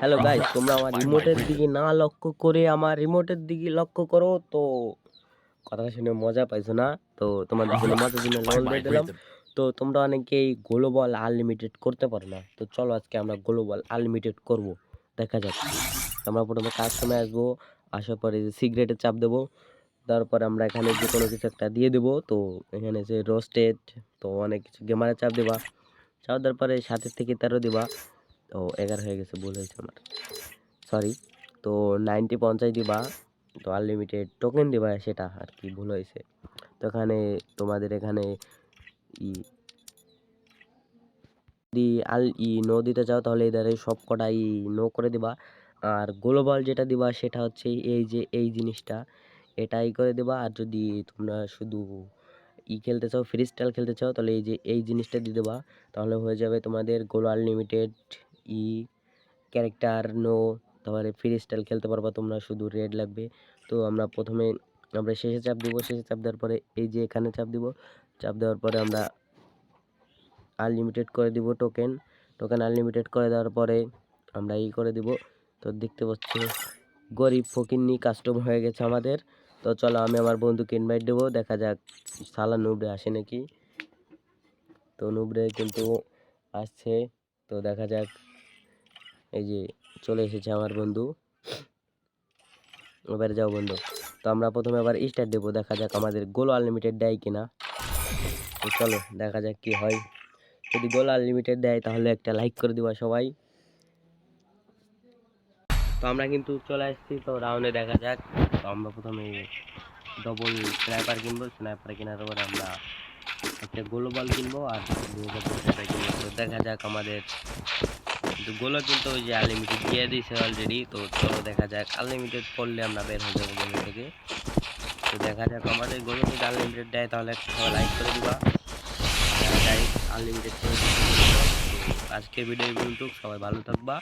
Hello guys, তোমরা আমার রিমোটের দিকে না লক্ষ্য করে আমার রিমোটের দিকে লক্ষ্য করো। তো কথা শুনে মজা পাইছো না? তো তোমাদের জন্য মজার জন্য লেভেল দিয়ে দিলাম। তো তোমরা অনেকেই গ্লোবাল আনলিমিটেড করতে পারো না। তো চলো আজকে আমরা গ্লোবাল আনলিমিটেড করব। দেখা যাক। তো আমরা প্রথমে কাস্টমে আসবো। আসার পরে যে সিগারেটে চাপ দেবো। তারপরে আমরা এখানে যে কোনো কিছু একটা দিয়ে দেবো। তো এখানে যে রোস্টেড, তো অনেক কিছু গেমারে চাপ দেবা। চাপ দেওয়ার পরে 7 থেকে 13 দিবা। তো 11 হয়ে গেছে, ভুল হয়েছে আমার, সরি। তো 90 50 দিবা। তো আনলিমিটেড টোকেন দিবা, সেটা আর কি ভুল হয়েছে। তো এখানে তোমাদের এখানে ই যদি নো দিতে চাও তাহলে এদের সব কটাই নো করে দিবা। আর গ্লোবাল যেটা দিবা সেটা হচ্ছে এই যে এই জিনিসটা, এটাই করে দিবা। আর যদি তোমরা শুধু খেলতে চাও, ফ্রি স্টাইল খেলতে চাও, তাহলে এই যে এই জিনিসটা দিয়ে দেবা। তাহলে হয়ে যাবে তোমাদের গোলো আনলিমিটেড ই ক্যারেক্টার নো। তারপরে ফ্রি স্টাইল খেলতে পারবা তোমরা, শুধু রেড লাগবে। তো আমরা শেষে চাপ দিব। শেষে চাপ দেওয়ার পরে এই যে এখানে চাপ দিব। চাপ দেওয়ার পরে আমরা আনলিমিটেড করে দিব টোকেন আনলিমিটেড করে দেওয়ার পরে আমরা করে দিব। তো দেখতে পাচ্ছ গরিব ফকিন্নি কাস্টম হয়ে গেছে আমাদের। তো চলো আমি আমার বন্ধুকে ইনভাইট দেবো, দেখা যাক সালা নুবরে আসে নাকি। তো নুবরে কিন্তু আসছে। তো দেখা যাক, এই যে চলে এসেছে আমার বন্ধু। এবারে যাও বন্ধু। তো আমরা প্রথমে আবার স্টার্ট দেবো, দেখা যাক আমাদের গোল আনলিমিটেড দেয় কিনা। তো চলো দেখা যাক কি হয়। যদি গোল আনলিমিটেড দেয় তাহলে একটা লাইক করে দিবা সবাই। তো আমরা কিন্তু চলে আসছি, তো রাউন্ডে দেখা যাক। তো আমরা প্রথমে ডবল স্নাইপার কিনবো। স্নাইপার কেনার পরে আমরা একটা গ্লোবাল কিনবো আর 2000 কিনবো। তো দেখা যাক আমাদের কিন্তু গোলও কিন্তু ওই যে আনলিমিটেড দিয়ে দিয়েছে অলরেডি। তো চলো দেখা যাক, আনলিমিটেড করলে আমরা বের হয়ে যাবো গেম থেকে। তো দেখা যাক আমাদের গোলও যদি আনলিমিটেড দেয় তাহলে একটা সবাই লাইক করে দিবা। গাইস আনলিমিটেড করে দিতে। তো আজকের ভিডিও এই পর্যন্ত, সবাই ভালো থাকবা।